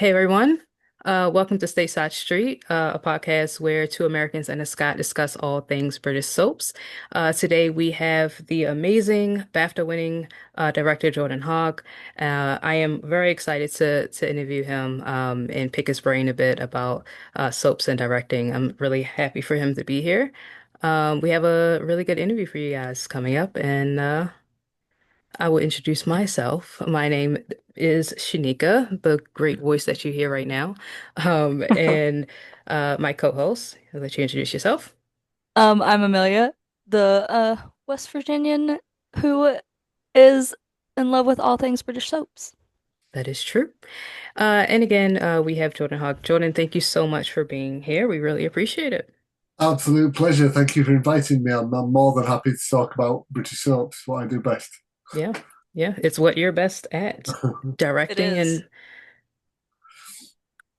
Hey everyone, welcome to Stateside Street, a podcast where two Americans and a Scot discuss all things British soaps. Today we have the amazing BAFTA-winning director Jordan Hogg. I am very excited to interview him and pick his brain a bit about soaps and directing. I'm really happy for him to be here. We have a really good interview for you guys coming up, and I will introduce myself. My name is Shanika, the great voice that you hear right now. And my co-host, I'll let you introduce yourself. I'm Amelia, the West Virginian who is in love with all things British soaps. That is true. And again, we have Jordan Hogg. Jordan, thank you so much for being here. We really appreciate it. Absolute pleasure. Thank you for inviting me. I'm more than happy to talk about British soaps, what I do best. Yeah, yeah, it's what you're best at, It directing is.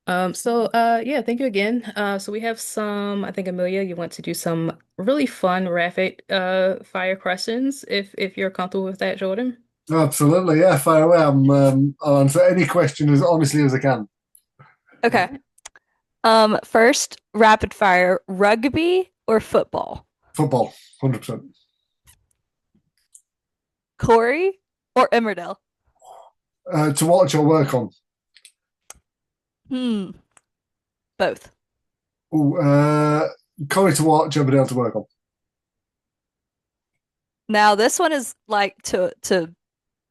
and yeah, thank you again. So we have some, I think Amelia, you want to do some really fun rapid fire questions if you're comfortable with that, Jordan. Absolutely, yeah. Fire away. I'll answer any question as honestly as I can. Okay. First, rapid fire, rugby or football? Football, 100%. Corrie or Emmerdale? To watch or work on. Hmm, both. Ooh, Corrie to watch, Emmerdale to work on. Now this one is like to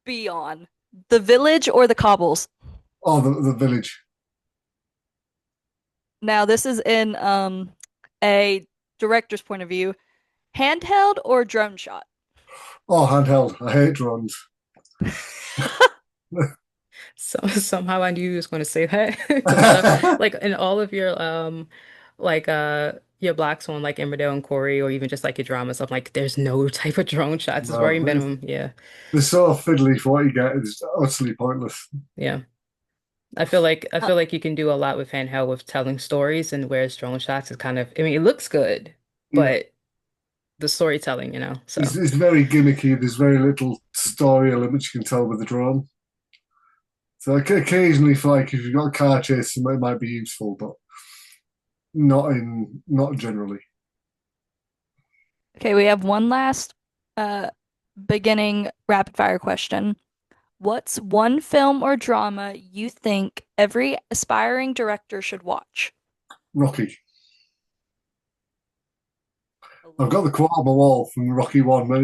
be on. The Village or the Cobbles? Oh, the village. Now this is in a director's point of view. Handheld or drone shot? Oh, handheld. I hate drones. So somehow I knew you was going to say that because stuff like in all of your blocks on like Emmerdale and Corey or even just like your dramas, I'm like, there's no type of drone shots. It's very No, minimum. Yeah, they're so fiddly for what you get. It's utterly pointless. yeah. I Uh, feel like you can do a lot with handheld with telling stories, and whereas drone shots is kind of, I mean, it looks good, Yeah. but the storytelling, you know. So It's very gimmicky. There's very little story element you can tell with the drone. So occasionally, for like if you've got a car chase, it might be useful, but not generally. okay, we have one last uh beginning rapid fire question. What's one film or drama you think every aspiring director should watch? Rocky. I've got Hello? the quote on my wall from Rocky One, but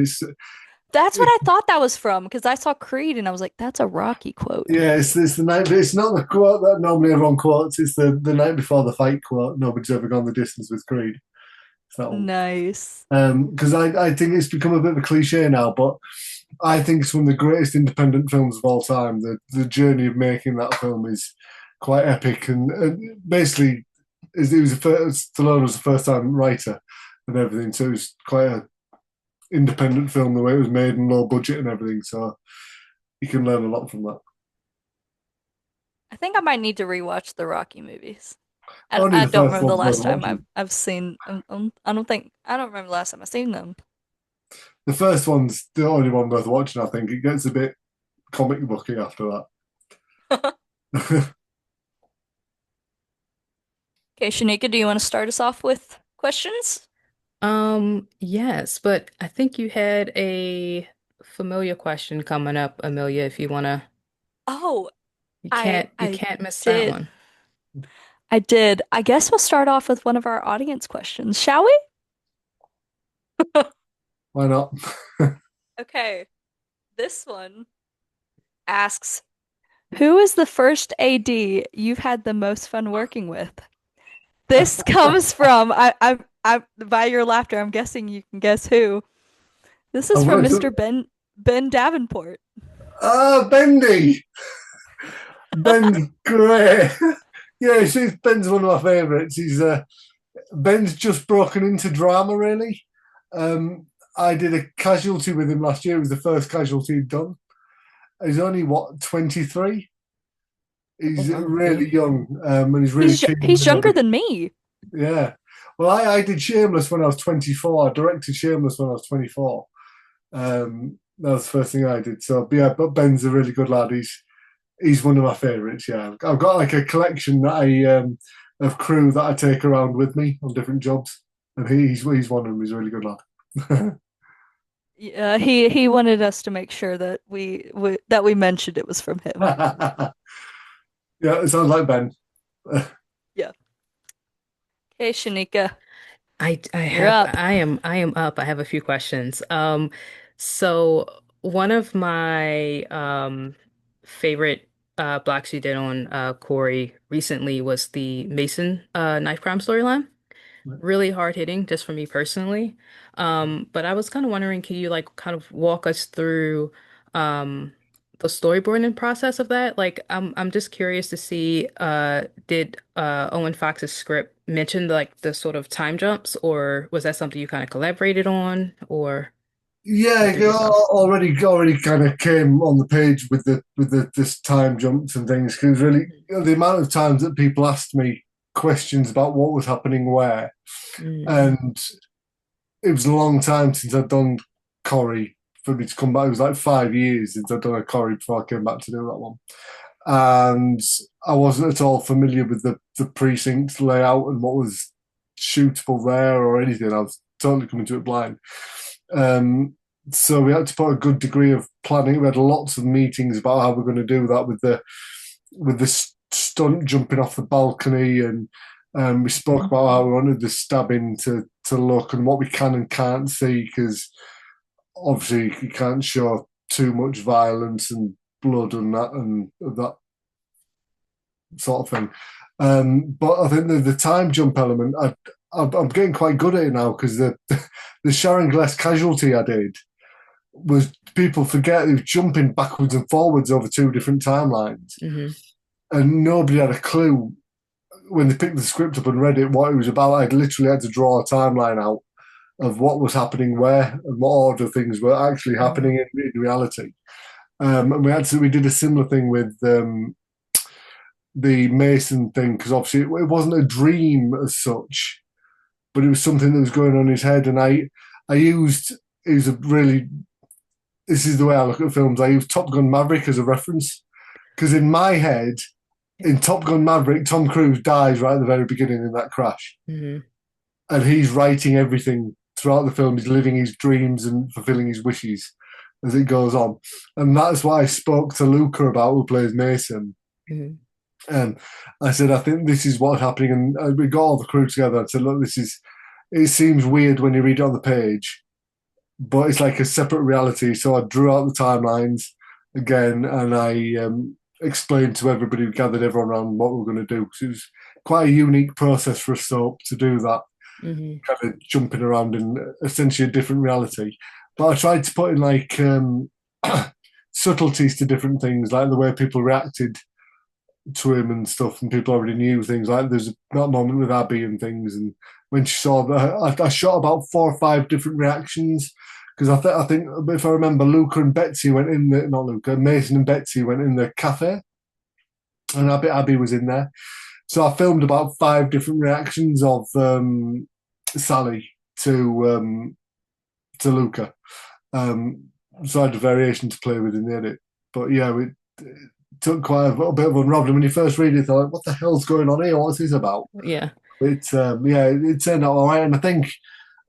That's what it, I thought that was from because I saw Creed and I was like, that's a Rocky quote. yeah, it's the night. It's not the quote that normally everyone quotes. It's the night before the fight quote. Nobody's ever gone the distance with Creed. It's that one. Nice. Because I think it's become a bit of a cliche now, but I think it's one of the greatest independent films of all time. The journey of making that film is quite epic, and basically, it was the first, Stallone was the first time writer and everything, so it was quite a independent film the way it was made and low budget and everything. So you can learn a lot from that. I think I might need to rewatch the Rocky movies. Only I the don't first remember the one's worth last time watching. I've seen. I don't remember the last time I've seen them. The first one's the only one worth watching. I think it gets a bit comic booky after that. Okay, Shanika, do you want to start us off with questions? yes, but I think you had a familiar question coming up, Amelia, if you wanna, Oh, I you I can't miss that did. one. I did. I guess we'll start off with one of our audience questions, shall we? Why not? Okay. This one asks, who is the first AD you've had the most fun working with? This comes from by your laughter, I'm guessing you can guess who. This is I've from worked. Mr. Ben Davenport. Bendy. Ben's great. Yeah, Ben's one of my favourites. Ben's just broken into drama, really. Um, I did a casualty with him last year. It was the first casualty he'd done. He's only what 23. Oh He's wow, yeah. really young, and he's really keen He's with younger everything. than me. Yeah. Well, I did Shameless when I was 24. I directed Shameless when I was 24. That was the first thing I did. So, but yeah, but Ben's a really good lad. He's one of my favourites. Yeah, I've got like a collection that I of crew that I take around with me on different jobs, and he's one of them. He's a really good lad. Yeah, he wanted us to make sure that we mentioned it was from him. Yeah, it sounds like Ben. Yeah. Okay, Shanika, you're up. I am up. I have a few questions. So one of my favorite blocks you did on Corey recently was the Mason knife crime storyline. Really hard hitting just for me personally. But I was kind of wondering, can you like kind of walk us through um the storyboarding process of that? Like I'm just curious to see did Owen Fox's script mention like the sort of time jumps, or was that something you kind of collaborated on or Yeah, did yourself? already kind of came on the page with the this time jumps and things because really the amount of times that people asked me questions about what was happening where, Mm, and it was a long time since I'd done Corrie for me to come back. It was like 5 years since I'd done a Corrie before I came back to do that one, and I wasn't at all familiar with the precinct layout and what was shootable there or anything. I was totally coming to it blind. Um, so we had to put a good degree of planning. We had lots of meetings about how we're going to do that with the stunt jumping off the balcony, and we spoke about how we wanted the stabbing to look and what we can and can't see because obviously you can't show too much violence and blood and that sort of thing. But I think the time jump element, I'm getting quite good at it now because the Sharon Glass casualty I did was people forget they were jumping backwards and forwards over two different timelines, hmm and nobody had a clue when they picked the script up and read it what it was about. I'd literally had to draw a timeline out of what was happening where and what order things were actually happening in reality. And we did a similar thing with the Mason thing because obviously it wasn't a dream as such, but it was something that was going on in his head. And I used it was a really this is the way I look at films. I use Top Gun Maverick as a reference because in my head, in Top Gun Maverick, Tom Cruise dies right at the very beginning in that crash, hmm and he's writing everything throughout the film. He's living his dreams and fulfilling his wishes as it goes on, and that's what I spoke to Luca about, who plays Mason. hmm And I said, I think this is what's happening. And we got all the crew together and said, look, it seems weird when you read it on the page, but it's like a separate reality. So I drew out the timelines again and I explained to everybody, we gathered everyone around what we were going to do. Because it was quite a unique process for a soap to do that, hmm kind of jumping around in essentially a different reality. But I tried to put in like subtleties to different things, like the way people reacted to him and stuff, and people already knew things. Like there's that moment with Abby and things, and when she saw that, I shot about 4 or 5 different reactions because I think if I remember, Luca and Betsy went in the not Luca, Mason and Betsy went in the cafe, and Abby was in there. So I filmed about 5 different reactions of Sally to Luca. Um, so I had a variation to play with in the edit. But yeah, it took quite a little bit of unraveling. When you first read it, like, what the hell's going on here? What's this about? Yeah. It turned out all right. And I think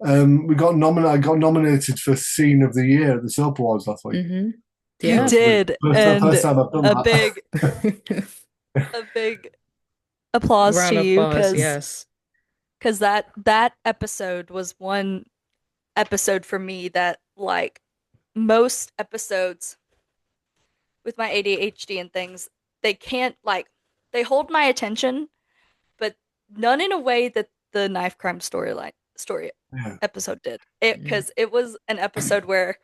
we got nominated. I got nominated for Scene of the Year at the Soap Awards last week. hmm You Yeah. That's the did, first and time I've done a that. big a big applause to Round of you applause, because yes. that episode was one episode for me that like most episodes with my ADHD and things, they can't like they hold my attention, but none in a way that the knife crime story Yeah, episode did. It Mm-hmm. because it was an episode where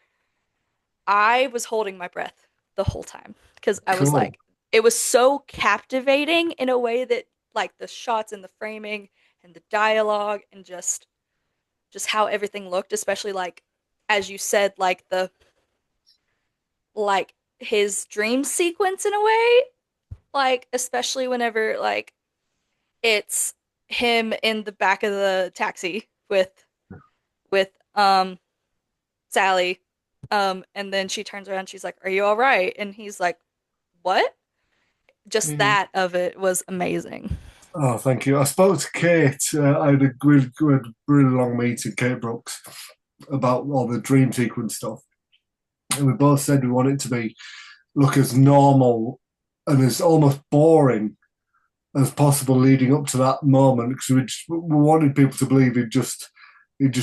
I was holding my breath the whole time because I was cool. like, it was so captivating in a way that like the shots and the framing and the dialogue and just how everything looked, especially like as you said, like the like his dream sequence in a way, like especially whenever like it's him in the back of the taxi with Sally, and then she turns around, she's like, "Are you all right?" And he's like, "What?" just Hmm. that of it was amazing. Oh, thank you. I spoke to Kate. I had a really long meeting, Kate Brooks, about all the dream sequence stuff, and we both said we want it to be look as normal and as almost boring as possible leading up to that moment because we wanted people to believe he just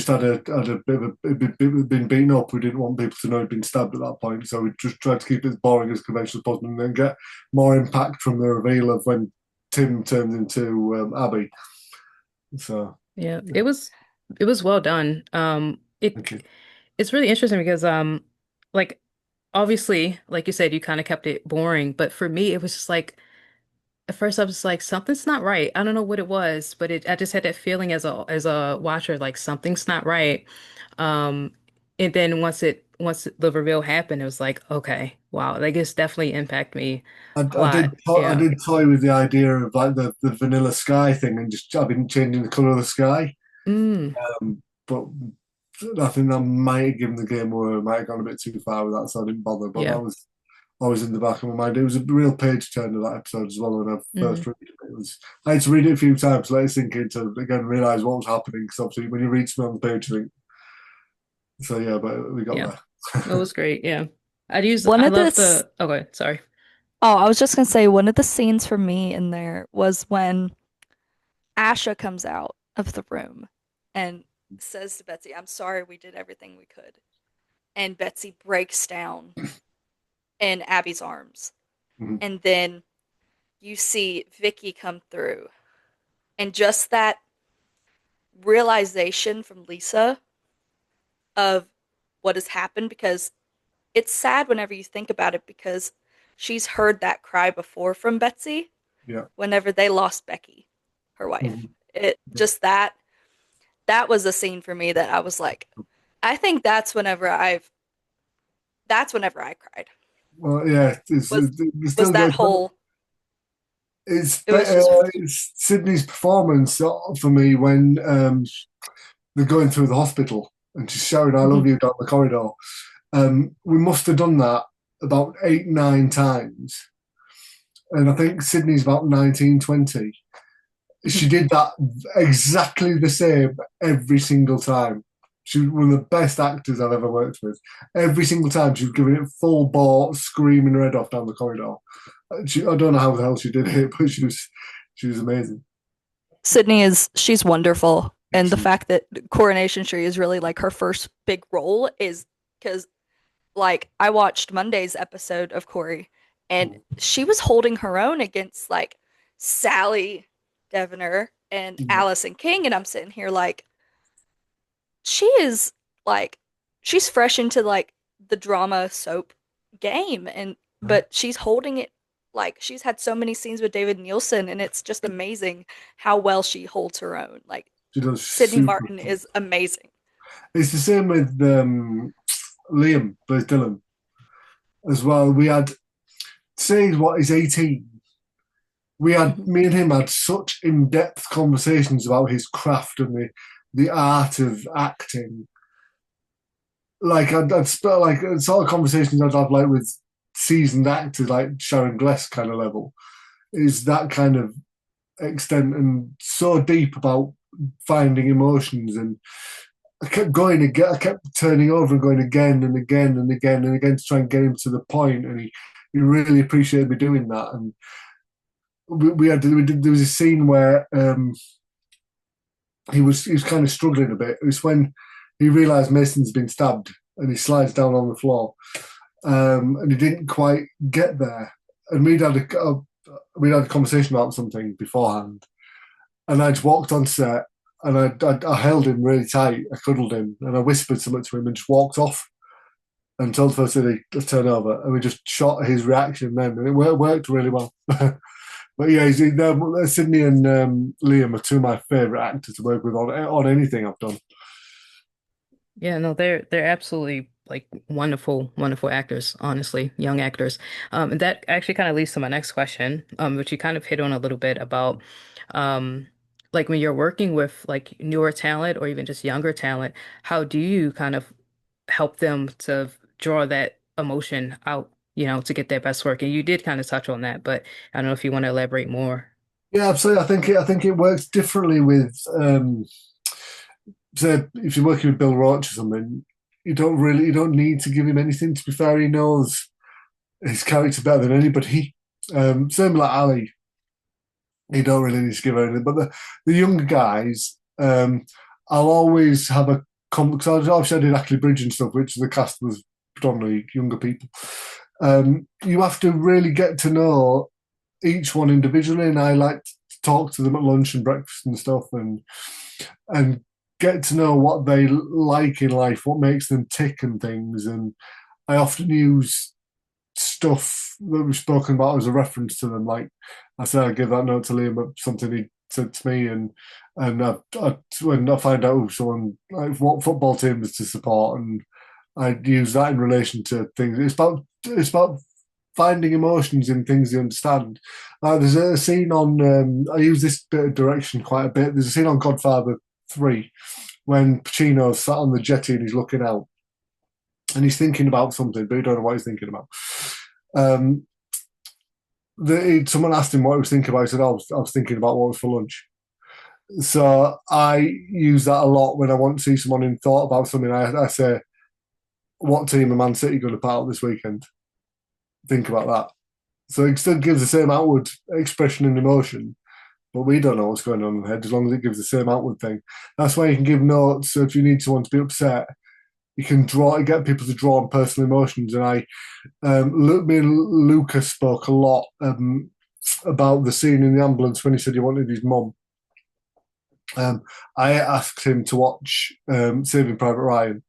had a bit of been beaten up. We didn't want people to know he'd been stabbed at that point, so we just tried to keep it as boring as conventional as possible and then get more impact from the reveal of when Tim turns into Abby. So Yeah, yeah, it was well done. thank you. It's really interesting because like obviously, like you said, you kind of kept it boring, but for me, it was just like at first I was just like something's not right. I don't know what it was, but I just had that feeling as a watcher like something's not right. Um, and then once the reveal happened, it was like okay, wow, like it's definitely impact me a I lot. I Yeah. did toy with the idea of like the vanilla sky thing and just I've been changing the color of the sky. Mm, But I think that might have given the game away. Might have gone a bit too far with that, so I didn't bother. But that yeah. was always in the back of my mind. It was a real page turner that episode as well. When I Hmm. first read it, it was I had to read it a few times, let it sink in to again realize what was happening. Because obviously, when you read something on the page, you think so. Yeah, but we got Yeah. It there. was great. Yeah. One I of love this, the okay, sorry. oh, I was just gonna say one of the scenes for me in there was when Asha comes out of the room and says to Betsy, "I'm sorry we did everything we could." And Betsy breaks down in Abby's arms. Mhm. And then you see Vicky come through. And just that realization from Lisa of what has happened, because it's sad whenever you think about it, because she's heard that cry before from Betsy Yeah. whenever they lost Becky, her wife. Mhm. It just that was a scene for me that I was like, I think that's whenever I cried. Well, yeah, Was it was still that goes. whole It's it was better. just It's Sydney's performance for me when they're going through the hospital and she's shouting "I love Mhm. you" down the corridor. We must have done that about 8, 9 times, and I think Sydney's about 19, 20. She did that exactly the same every single time. She's one of the best actors I've ever worked with. Every single time she was giving it full bore, screaming her head off down the corridor. I don't know how the hell she did it, but she was amazing. Sydney is she's wonderful. And the She, fact that Coronation Street is really like her first big role is because like I watched Monday's episode of Corrie and she was holding her own against like Sally Devener and Allison King and I'm sitting here like she is like she's fresh into like the drama soap game and but she's holding it like she's had so many scenes with David Nielsen and it's just amazing how well she holds her own. Like she does Sydney super. Martin is amazing. It's the same with Liam, plays Dylan, as well. We had, say what, he's 18. Mhm. Me and him had such in-depth conversations about his craft and the art of acting. Like I'd spell like sort of conversations I'd have like with seasoned actors like Sharon Gless kind of level is that kind of extent and so deep about finding emotions and I kept going again. I kept turning over and going again and again and again and again to try and get him to the point, and he really appreciated me doing that. And there was a scene where he was kind of struggling a bit. It was when he realised Mason's been stabbed and he slides down on the floor, and he didn't quite get there. And we'd had a conversation about something beforehand, and I just walked on set and I held him really tight. I cuddled him and I whispered something to him and just walked off and told the first lady to turn over. And we just shot his reaction then, and it worked really well. But yeah, Sydney and Liam are two of my favourite actors to work with on anything I've done. Yeah, no, they're absolutely like wonderful, wonderful actors, honestly, young actors. And that actually kind of leads to my next question, which you kind of hit on a little bit about um like when you're working with like newer talent or even just younger talent, how do you kind of help them to draw that emotion out? to get their best work. And you did kind of touch on that, but I don't know if you want to elaborate more. Yeah, absolutely. I think it works differently with say if you're working with Bill Roach or something, you don't need to give him anything. To be fair, he knows his character better than anybody. Same like Ali, you don't really need to give her anything. But the younger guys, I'll always have a because obviously I did Ackley Bridge and stuff, which the cast was predominantly younger people. You have to really get to know each one individually, and I like to talk to them at lunch and breakfast and stuff, and get to know what they like in life, what makes them tick and things. And I often use stuff that we've spoken about as a reference to them. Like I said, I give that note to Liam of something he said to me, and when I find out someone like what football team is to support, and I use that in relation to things. It's about finding emotions in things you understand. There's a scene on. I use this bit of direction quite a bit. There's a scene on Godfather 3 when Pacino's sat on the jetty and he's looking out and he's thinking about something, but he don't know what he's thinking about. Someone asked him what he was thinking about. He said, I was thinking about what was for lunch. So I use that a lot when I want to see someone in thought about something. I say, what team are Man City going to put out this weekend? Think about that. So it still gives the same outward expression and emotion, but we don't know what's going on in the head as long as it gives the same outward thing. That's why you can give notes. So if you need someone to be upset, you can get people to draw on personal emotions. And me and Lucas spoke a lot about the scene in the ambulance when he said he wanted his mum. I asked him to watch Saving Private Ryan,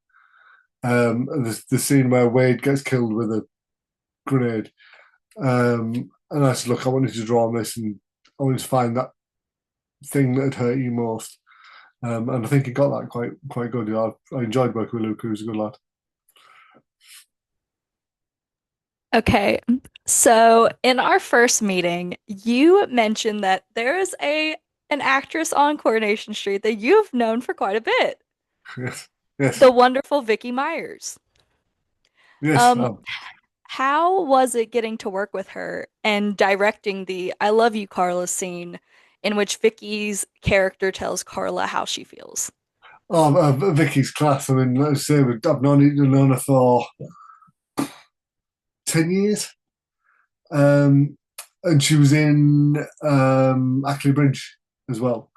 the scene where Wade gets killed with a grenade. And I said, look, I wanted to draw on this, and I wanted to find that thing that had hurt you most. And I think he got that quite good. I enjoyed working with Luke, who's a good lad. Okay, so in our first meeting, you mentioned that there is an actress on Coronation Street that you've known for quite a bit, Yes, yes, the wonderful Vicky Myers. yes. Um, how was it getting to work with her and directing the "I love you, Carla" scene in which Vicky's character tells Carla how she feels? Vicky's class. I mean, let's say I've known her for 10 years. And she was in Ackley Bridge as well.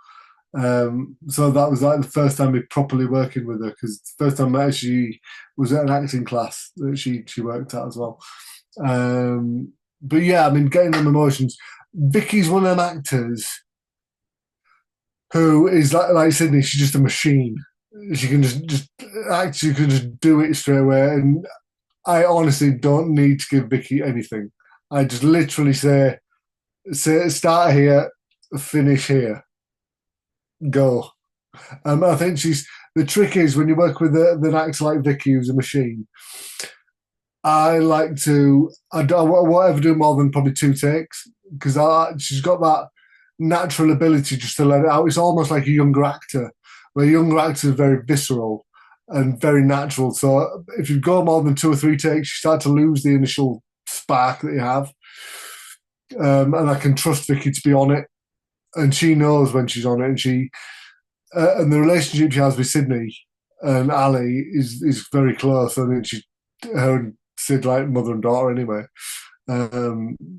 So that was like the first time we properly working with her, because the first time I met her, she was at an acting class that she worked at as well. But yeah, I mean, getting them emotions. Vicky's one of them actors who is like Sydney. She's just a machine. She can just act. She can just do it straight away. And I honestly don't need to give Vicky anything. I just literally say start here, finish here, go. I think the trick is when you work with an actor like Vicky, who's a machine. I won't ever do more than probably 2 takes, because she's got that natural ability just to let it out. It's almost like a younger actor, where younger actors are very visceral and very natural. So if you go more than 2 or 3 takes, you start to lose the initial spark that you have. And I can trust Vicky to be on it, and she knows when she's on it. And the relationship she has with Sydney and Ali is very close. I mean, her and Sid like mother and daughter anyway.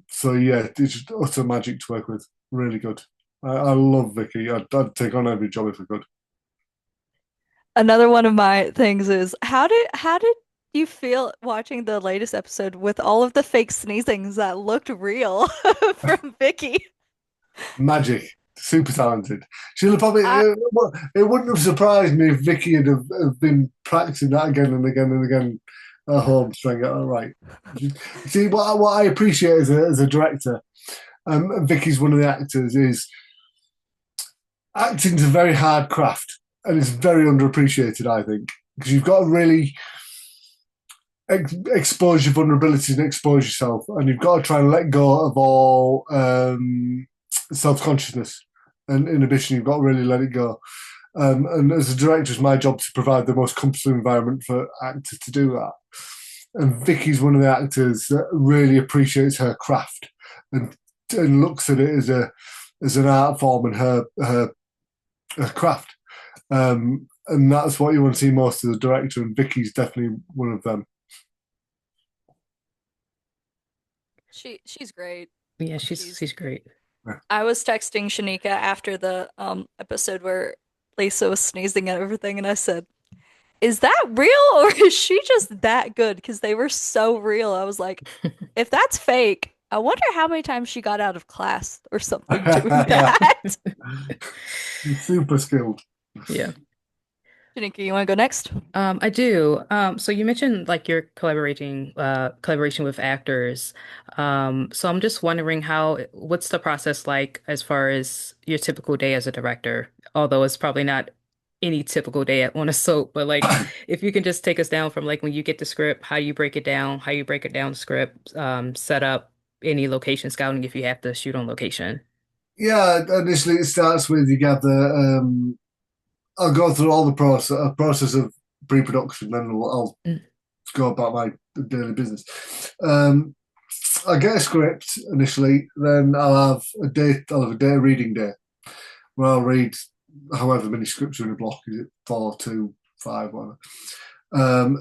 So yeah, it's just utter magic to work with. Really good. I love Vicky. I'd take on every job if I could. Another one of my things is how did you feel watching the latest episode with all of the fake sneezings that looked real from Vicky? Magic. Super talented. She'll have probably. I, It wouldn't have surprised me if Vicky have been practicing that again and again and again at home to try and get that right. See, what I appreciate as a director, and Vicky's one of the actors, is acting's a very hard craft, and it's very underappreciated, I think, because you've got to really expose your vulnerabilities and expose yourself, and you've got to try and let go of all self-consciousness and inhibition. You've got to really let it go. And as a director, it's my job to provide the most comfortable environment for actors to do that. and Vicky's one of the actors that really appreciates her craft and looks at it as an art form and her craft. And that's what you want to see most of the director, and Vicky's definitely one of them. She's great. Yeah, She's she's great. I was texting Shanika after the episode where Lisa was sneezing at everything, and I said, "Is that real or is she just that good?" Because they were so real. I was like, if that's fake, I wonder how many times she got out of class or something doing that. Super skilled. Yeah. Shanika, you want to go next? I do. So you mentioned like your collaboration with actors. So I'm just wondering what's the process like as far as your typical day as a director? Although it's probably not any typical day on a soap, but like if you can just take us down from like when you get the script, how you break it down, how you break it down script, set up any location scouting if you have to shoot on location. Yeah, initially it starts with you gather. I'll go through all the process of pre-production, then I'll Mm. go about my daily business. Um, I get a script initially, then I'll have a day reading day where I'll read however many scripts are in a block. Is it 4, 2, 5, whatever?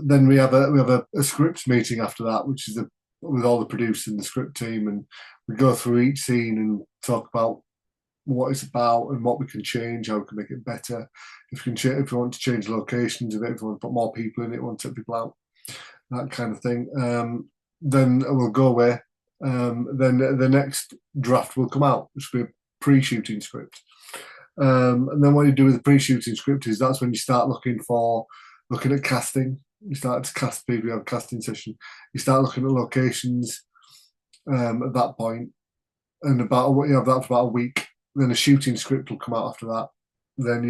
Then we have a script meeting after that, which is with all the producers and the script team, and we go through each scene and talk about what it's about and what we can change, how we can make it better. If we want to change locations of it, if we want to put more people in it, want to take people out, that kind of thing. Then we'll go away. Then the next draft will come out, which will be a pre-shooting script. And then what you do with the pre-shooting script is that's when you start looking at casting. You start to cast people. You have a casting session. You start looking at locations at that point, and you have that for about a week. Then a shooting script will come out after that. Then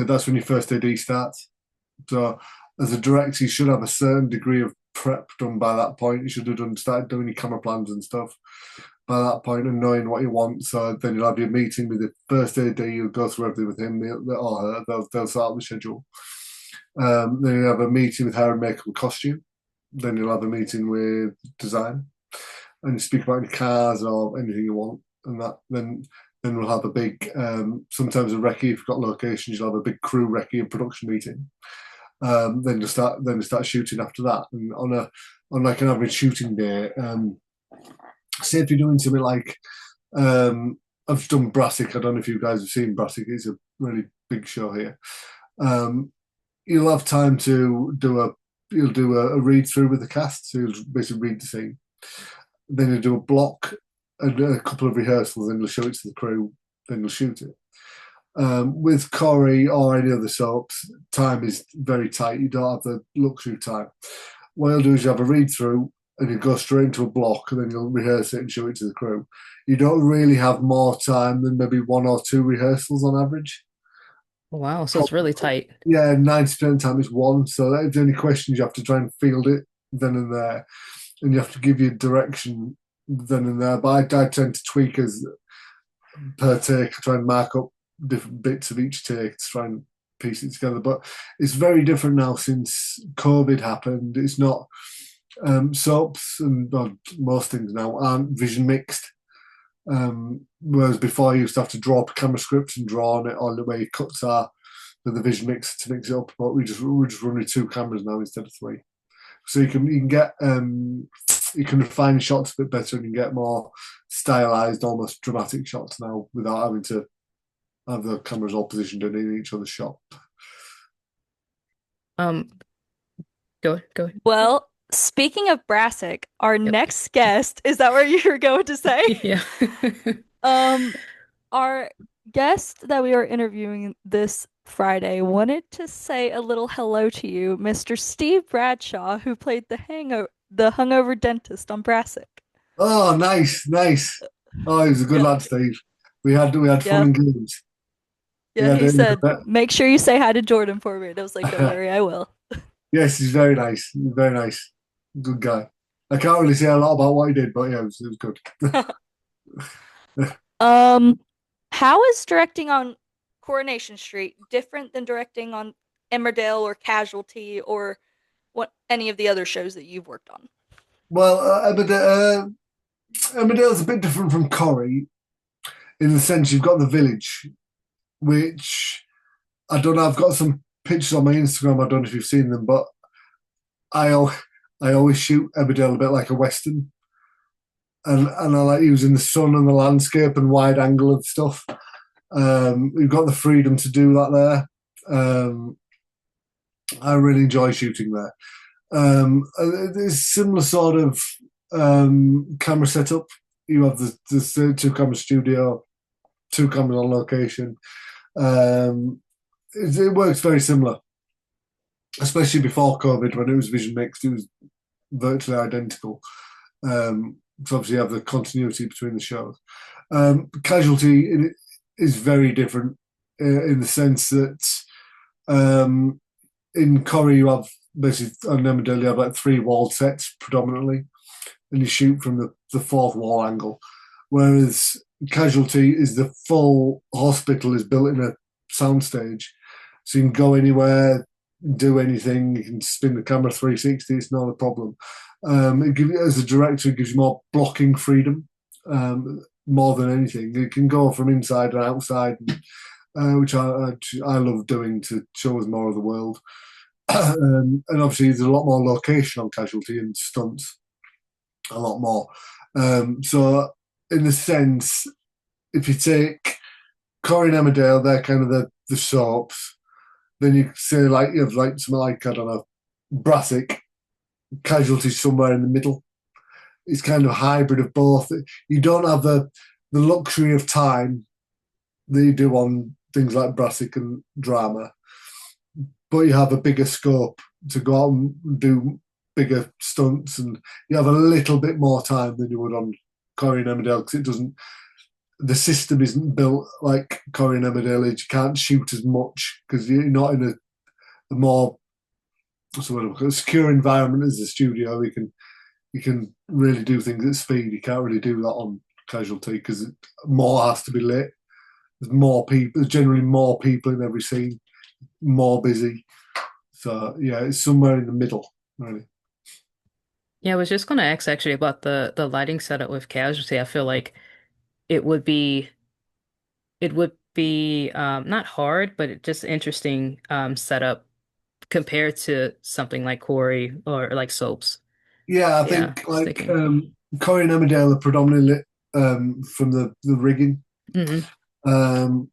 that's when your first AD starts. So as a director, you should have a certain degree of prep done by that point. You should have started doing your camera plans and stuff by that point and knowing what you want. So then you'll have your meeting with the first AD. You'll go through everything with him or her. They'll start the schedule. Then you'll have a meeting with hair and makeup and costume. Then you'll have a meeting with design, and you speak about any cars or anything you want, and that then we'll have a big sometimes a recce. If you've got locations, you'll have a big crew recce and production meeting. Then you start shooting after that, and on like an average shooting day, say if you're doing something like I've done Brassic. I don't know if you guys have seen Brassic. It's a really big show here. You'll have time to do a read through with the cast. So you'll basically read the scene. Then you'll do a block and a couple of rehearsals, and you'll show it to the crew. Then you'll shoot it. With Corrie or any other soaps, time is very tight. You don't have the luxury of time. What you'll do is you have a read through and you go straight into a block, and then you'll rehearse it and show it to the crew. You don't really have more time than maybe 1 or 2 rehearsals on average. Wow, so it's really tight. Yeah, 90% of the time it's one. So if there's any questions, you have to try and field it then and there. And you have to give your direction then and there. But I tend to tweak as per take, try and mark up different bits of each take to try and piece it together. But it's very different now since COVID happened. It's not soaps and most things now aren't vision mixed. Whereas before you used to have to draw up a camera script and draw on it on the way your cuts are with the vision mix to mix it up. But we just run with 2 cameras now instead of 3. So you can get you can refine shots a bit better and you can get more stylized, almost dramatic shots now without having to have the cameras all positioned in each other's shot. Um, go ahead. Well, speaking of Brassic, our Yep. next guest, is that what you were going to say? Yeah. Um, our guest that we are interviewing this Friday wanted to say a little hello to you, Mr. Steve Bradshaw, who played the hungover dentist on Brassic. Oh, nice. Oh, he was a good Yeah. lad, Steve. We had fun Yeah. and games. Yeah, Yeah, he said, make sure you say hi to Jordan for me. And I was like, don't worry, I will. yes, he's very nice. He's very nice. Good guy. I can't really say a lot about what he did, but yeah, it was good. How is directing on Coronation Street different than directing on Emmerdale or Casualty or what any of the other shows that you've worked on. Well, Emmerdale's a bit different from Corrie in the sense you've got the village, which I don't know. I've got some pictures on my Instagram. I don't know if you've seen them, but I I always shoot Emmerdale a bit like a western, and I like using the sun and the landscape and wide angle and stuff. We've got the freedom to do that there. I really enjoy shooting there. It's similar sort of camera setup. You have the two camera studio, two cameras on location. It works very similar, especially before COVID when it was vision mixed. It was virtually identical. So obviously you have the continuity between the shows. Casualty is very different in the sense that in Corrie you have basically on Emmerdale you have like three wall sets predominantly, and you shoot from the fourth wall angle. Whereas Casualty is the full hospital is built in a soundstage, so you can go anywhere, do anything. You can spin the camera 360. It's not a problem. As a director, it gives you more blocking freedom, more than anything. You can go from inside and outside, which I love doing to show us more of the world. And obviously, there's a lot more location on Casualty and stunts, a lot more. So, in a sense, if you take Corrie and Emmerdale, they're kind of the soaps. Then you say like you have like something like I don't know, Brassic, Casualty somewhere in the middle. It's kind of a hybrid of both. You don't have the luxury of time that you do on things like Brassic and drama, but you have a bigger scope to go out and do bigger stunts, and you have a little bit more time than you would on Corrie and Emmerdale because it doesn't. The system isn't built like Corrie and Emmerdale. You can't shoot as much because you're not in a more sort of secure environment as the studio. You can really do things at speed. You can't really do that on Casualty because more has to be lit. There's more people. There's generally more people in every scene. More busy. So yeah, it's somewhere in the middle, really. Yeah, I was just going to ask actually about the lighting setup with Casualty. I feel like it would be it would be not hard, but just interesting setup compared to something like Corey or like soaps. Yeah, I Yeah, think just like thinking. Corrie and Emmerdale are predominantly lit from the rigging, Hmm. um,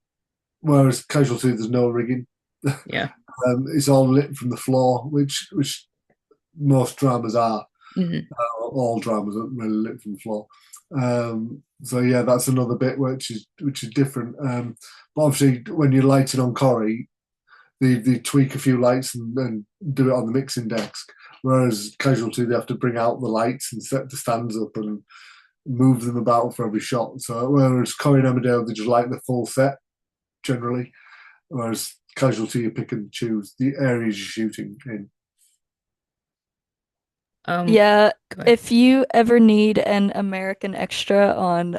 whereas Casualty there's no rigging. Yeah. It's all lit from the floor, which most dramas are. Hmm. All dramas are really lit from the floor. So yeah, that's another bit which is different. But obviously, when you're lighting on Corrie, they tweak a few lights and do it on the mixing desk. Whereas Casualty, they have to bring out the lights and set the stands up and move them about for every shot. So whereas Corrie and Emmerdale, they just light the full set generally. Whereas Casualty, you pick and choose the areas you're shooting in. Um, Yeah, go ahead. if you ever need an American extra on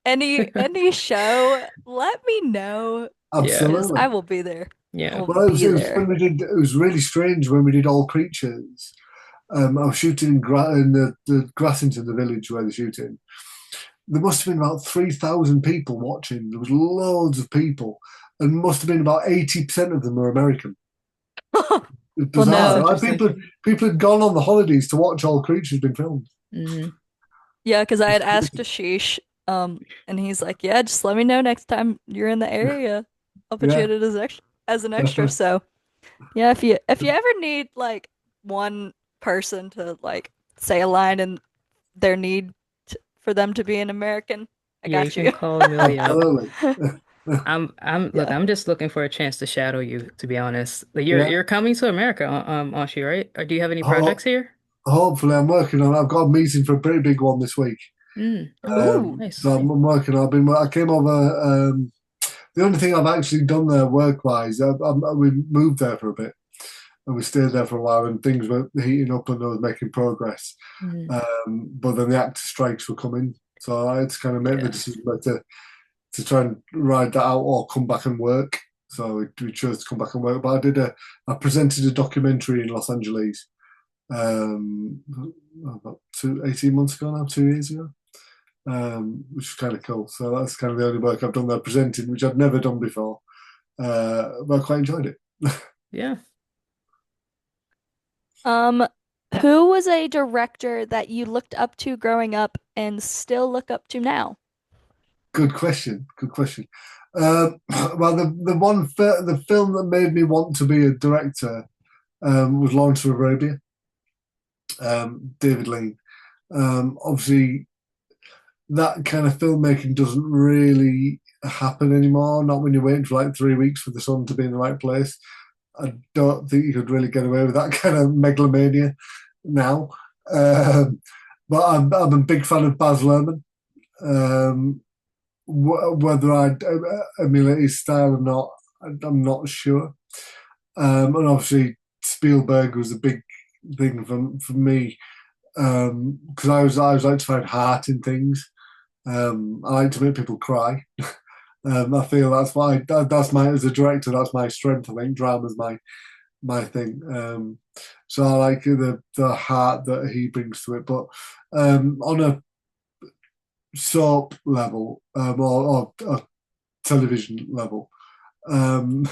any show, let me know Yeah. because I Absolutely. will be there. I Yeah. will Well, be it was when there. we did. It was really strange when we did All Creatures. I was shooting in the Grassington, the village where they're shooting. There must have been about 3,000 people watching. There was loads of people, and must have been about 80% of them were American. It's Well, That's bizarre. no. Like interesting. people had gone on the holidays to watch All Creatures being filmed. Hmm. Yeah, because I It's had asked crazy. Ashish, and he's like, "Yeah, just let me know next time you're in the area. I'll put you Yeah. in it as an extra." So, yeah, if you ever need like one person to like say a line and their need for them to be an American, I Yeah, you got can you. call Amelia up. Absolutely. Look, Yeah. I'm just looking for a chance to shadow you, to be honest. Like, Yeah. you're coming to America, aren't you, right? Or do you have any projects Ho- here? Hopefully, I'm working on. I've got a meeting for a pretty big one this week. Mm. Oh, Ooh. So nice. I'm working. I came over. The only thing I've actually done there work-wise, we moved there for a bit and we stayed there for a while, and things were heating up and I was making progress. Mm. But then the actor strikes were coming, so I had to kind of make the Yeah. decision whether to try and ride that out or come back and work. So we chose to come back and work. But I presented a documentary in Los Angeles about 18 months ago now, 2 years ago, which is kind of cool. So that's kind of the only work I've done there presenting, which I've never done before. But I quite enjoyed it. Yeah. Um, who was a director that you looked up to growing up and still look up to now? Good question. Good question. Well, the film that made me want to be a director was Lawrence of Arabia. David Lean. Obviously, that kind of filmmaking doesn't really happen anymore. Not when you're waiting for like 3 weeks for the sun to be in the right place. I don't think you could really get away with that kind of megalomania now. Um, but I'm a big fan of Baz Luhrmann. Um, whether I'd emulate his style or not, I'm not sure. And obviously, Spielberg was a big thing for me because I was like to find heart in things. I like to make people cry. I feel that's my as a director, that's my strength. I think drama's my thing. So I like the heart that he brings to it. But on a soap level or a television level, um,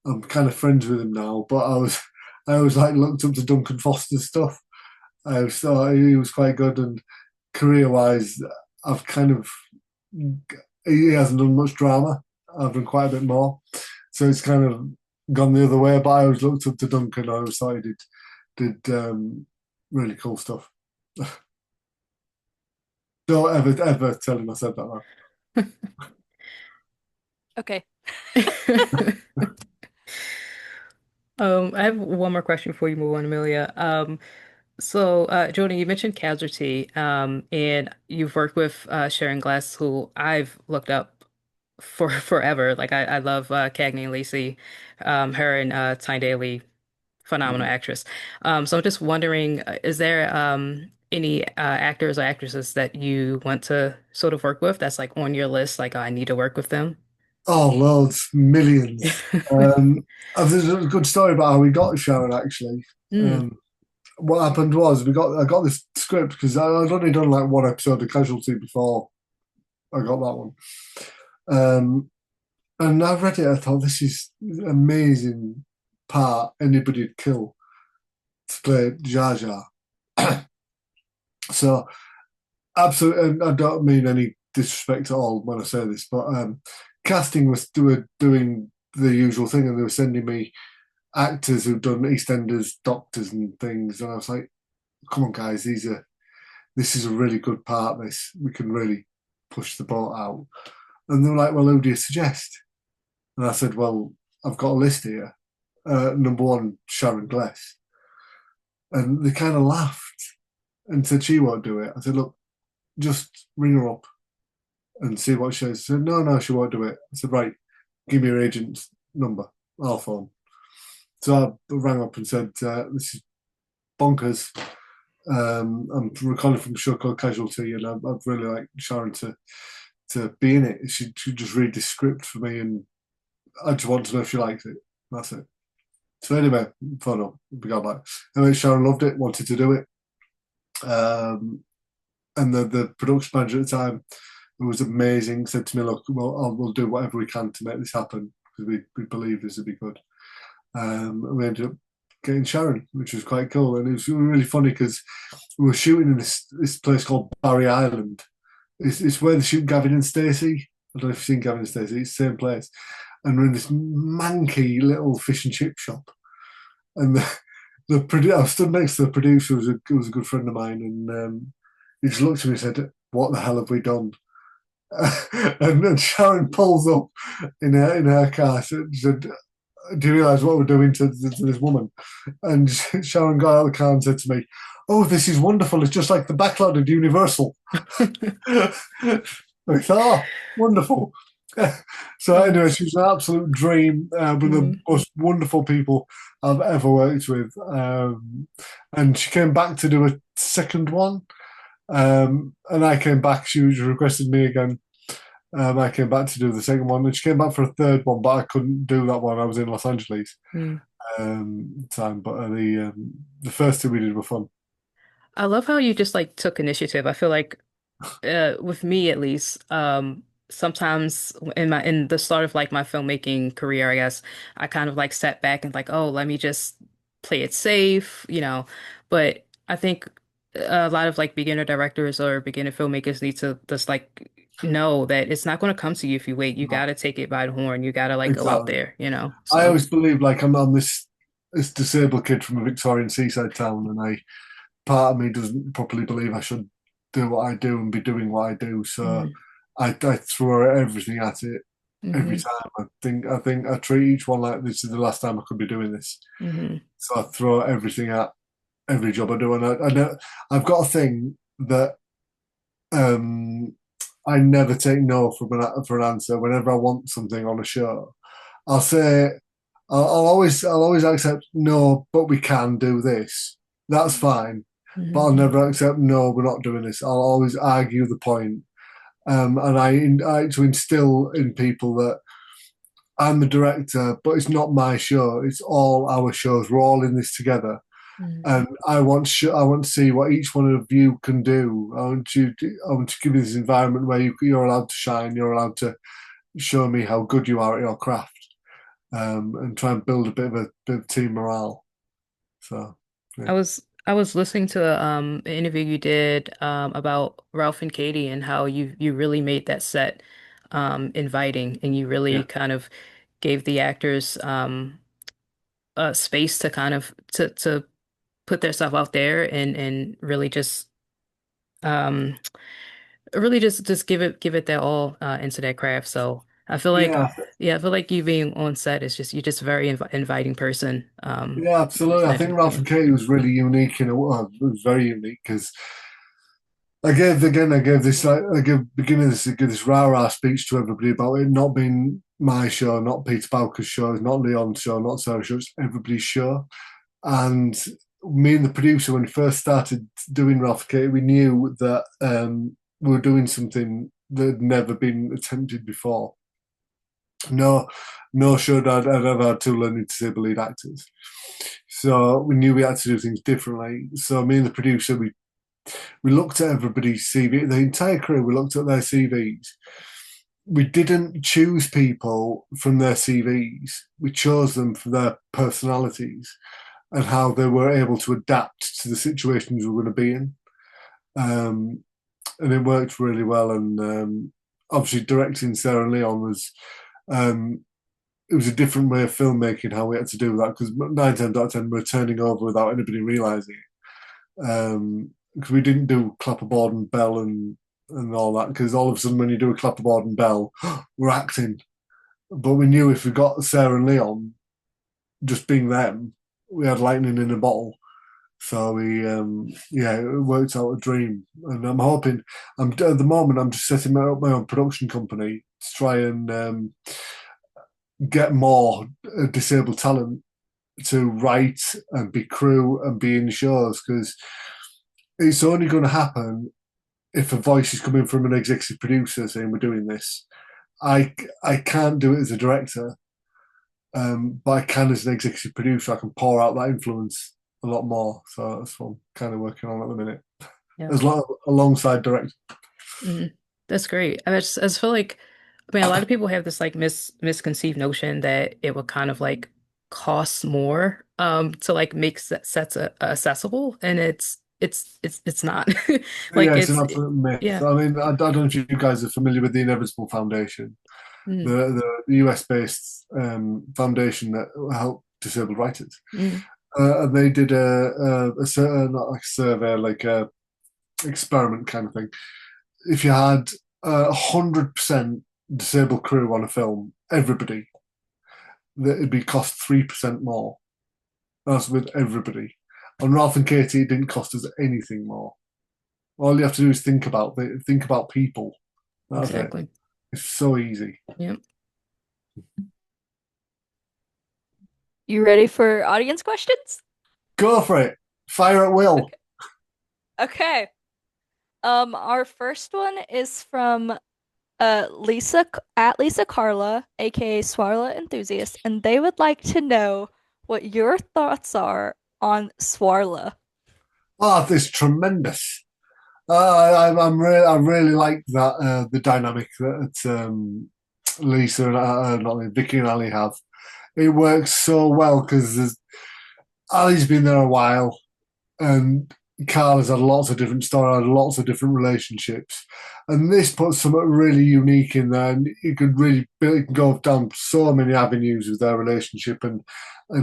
I'm kind of friends with him now. But I always like looked up to Duncan Foster's stuff. I always thought he was quite good, and career wise, I've kind of he hasn't done much drama. I've done quite a bit more, so it's kind of gone the other way. But I always looked up to Duncan. I always thought he did really cool stuff. Don't ever tell him I said that. Okay. I have one more question before you move on, Amelia. Jordan, you mentioned Casualty, and you've worked with Sharon Glass, who I've looked up for forever. Like I love Cagney and Lacey, her and Tyne Daly, phenomenal Mm. actress. So I'm just wondering, is there any actors or actresses that you want to sort of work with that's like on your list, like I need to work with them? Oh, loads, millions. There's a good story about how we got Sharon actually. Mm, What happened was I got this script because I'd only done like one episode of Casualty before I got that one. Um, and I read it. I thought this is an amazing part anybody'd kill to play Jar Jar. So absolutely, and I don't mean any disrespect at all when I say this, but casting was doing the usual thing, and they were sending me actors who'd done EastEnders, doctors, and things, and I was like, "Come on, guys, this is a really good part. This we can really push the boat out." And they were like, "Well, who do you suggest?" And I said, "Well, I've got a list here. Number one, Sharon Gless." And they kind of laughed and said she won't do it. I said, "Look, just ring her up and see what she says." She said, "No, no, she won't do it." I said, "Right, give me your agent's number. I'll phone." So I rang up and said, "This is bonkers. I'm recording from a show called Casualty, and I'd really like Sharon to be in it. She just read this script for me, and I just want to know if she likes it. That's it." So anyway, phone up, we got back. Anyway, Sharon loved it, wanted to do it. And the production manager at the time, who was amazing, said to me, "Look, we'll do whatever we can to make this happen because we believe this would be good." And we ended up getting Sharon, which was quite cool. And it was really funny because we were shooting in this place called Barry Island. It's where they shoot Gavin and Stacey. I don't know if you've seen Gavin and Stacey. It's the same place. And we're in this manky little fish and chip shop. And I stood next to the producer, who was a good friend of mine, and he just looked at me and said, "What the hell have we done?" And then Sharon pulls up in her car. She said, "Do you realise what we're doing to this woman?" And Sharon got out of the car and said to me, "Oh, this is wonderful. It's just like the backlot of Universal." I thought, "Oh, wonderful." So anyway, she was an absolute dream. One of the Mm. most wonderful people I've ever worked with. And she came back to do a second one. And I came back. She requested me again. I came back to do the second one, and she came back for a third one, but I couldn't do that one. I was in Los Angeles. Mm. time, but the first two we did were fun. I love how you just like took initiative. I feel like with me at least, sometimes in the start of like my filmmaking career, I guess, I kind of like sat back and like, oh, let me just play it safe, you know. But I think a lot of like beginner directors or beginner filmmakers need to just like know that it's not going to come to you if you wait. You got No, to take it by the horn. You got to like go out exactly. there, you know. I So, always believe like I'm on this disabled kid from a Victorian seaside town, and I part of me doesn't properly believe I should do what I do and be doing what I do. So hmm I throw everything at it every hmm time. I think I treat each one like this is the last time I could be doing this. hmm So I throw everything at every job I do, and I know I've got a thing that um, I never take no for an answer. Whenever I want something on a show, I'll say I'll always accept no, but we can do this. That's fine, but I'll hmm never accept no, we're not doing this. I'll always argue the point, and I to instill in people that I'm the director, but it's not my show. It's all our shows. We're all in this together, hmm and I want to see what each one of you can do. I want to give you this environment where you're allowed to shine. You're allowed to show me how good you are at your craft, and try and build a bit of team morale. So yeah, I was listening to an interview you did about Ralph and Katie and how you really made that set inviting and you really yeah, kind of gave the actors space to kind of to put their stuff out there and um really just give it their all into their craft. So I feel like yeah, yeah, I feel like you being on set is just you're just a very inviting person. yeah. Absolutely. I think Ralph Yeah. and Katie was really unique in a well, it was very unique because I gave beginning this I gave this rah rah speech to everybody about it not being my show, not Peter Bowker's show, not Leon's show, not Sarah's show, it's everybody's show. And me and the producer, when we first started doing Ralph and Katie, we knew that we were doing something that had never been attempted before. No, no show I'd ever had two learning disabled lead actors. So we knew we had to do things differently. So me and the producer, we looked at everybody's CV, the entire crew, we looked at their CVs. We didn't choose people from their CVs. We chose them for their personalities and how they were able to adapt to the situations we were going to be in. Um, and it worked really well. And obviously, directing Sarah and Leon um, it was a different way of filmmaking how we had to do that because 9 times out of 10 we're turning over without anybody realizing it. Because we didn't do clapperboard and bell and all that. Because all of a sudden, when you do a clapperboard and bell, we're acting. But we knew if we got Sarah and Leon just being them, we had lightning in a bottle. So yeah, it worked out a dream. And I'm hoping, at the moment, I'm just setting up my own production company to try and get more disabled talent to write and be crew and be in shows because it's only going to happen if a voice is coming from an executive producer saying we're doing this. I can't do it as a director, but I can as an executive producer. I can pour out that influence a lot more. So that's what I'm kind of working on at the minute, Yeah. as long alongside directing. Mhm. That's great. I just feel like, I mean, a lot of people have this like misconceived notion that it would kind of like cost more to like make sets accessible, and it's not. Like Yeah, it's an it's absolute myth. yeah. I mean, I don't know if you guys are familiar with the Inevitable Foundation, Mm, the US based foundation that help disabled writers. mm, And they did not like a survey, like a experiment kind of thing. If you had 100% disabled crew on a film, everybody, that it'd be cost 3% more. That's with everybody. On Ralph and Katie, it didn't cost us anything more. All you have to do is think about people. That's it. exactly. It's so easy. Yep. You ready for audience questions? Go for it. Fire at will. Okay. Okay. Our first one is from Lisa at Lisa Carla, aka Swarla Enthusiast, and they would like to know what your thoughts are on Swarla. Oh, this is tremendous. I really like that the dynamic that Lisa and not Vicky and Ali have. It works so well because Ali's been there a while, and Carl has had lots of different stories, lots of different relationships, and this puts something really unique in there. And you could really it can go down so many avenues with their relationship, and